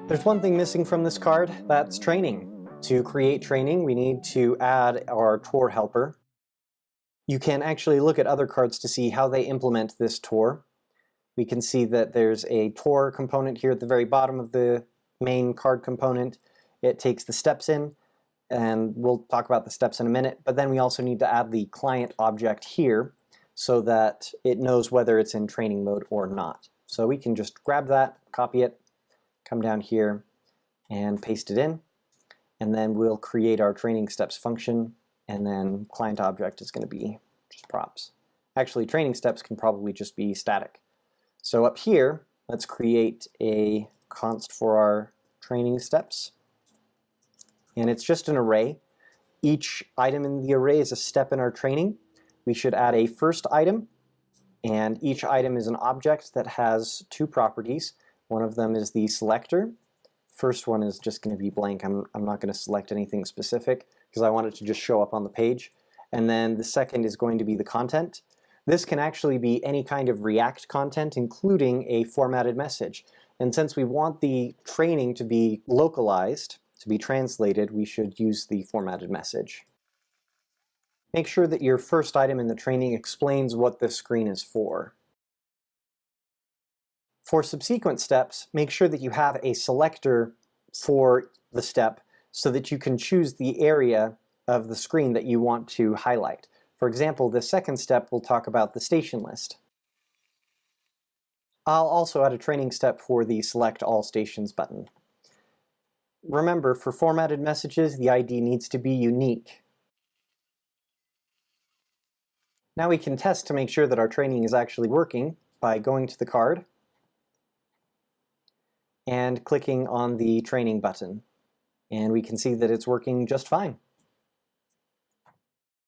There's one thing missing from this card, that's training. To create training, we need to add our Tor helper. You can actually look at other cards to see how they implement this Tor. We can see that there's a Tor component here at the very bottom of the main card component. It takes the steps in, and we'll talk about the steps in a minute, but then we also need to add the client object here so that it knows whether it's in training mode or not. So we can just grab that, copy it, come down here and paste it in, and then we'll create our training steps function, and then client object is going to be just props. Actually, training steps can probably just be static. So up here, let's create a const for our training steps, and it's just an array. Each item in the array is a step in our training. We should add a first item, and each item is an object that has two properties. One of them is the selector. First one is just going to be blank. I'm not going to select anything specific because I want it to just show up on the page. And then the second is going to be the content. This can actually be any kind of React content, including a formatted message. And since we want the training to be localized, to be translated, we should use the formatted message. Make sure that your first item in the training explains what this screen is for. For subsequent steps, make sure that you have a selector for the step so that you can choose the area of the screen that you want to highlight. For example, the second step will talk about the station list. I'll also add a training step for the Select All Stations button. Remember, for formatted messages, the ID needs to be unique. Now we can test to make sure that our training is actually working by going to the card and clicking on the training button. And we can see that it's working just fine.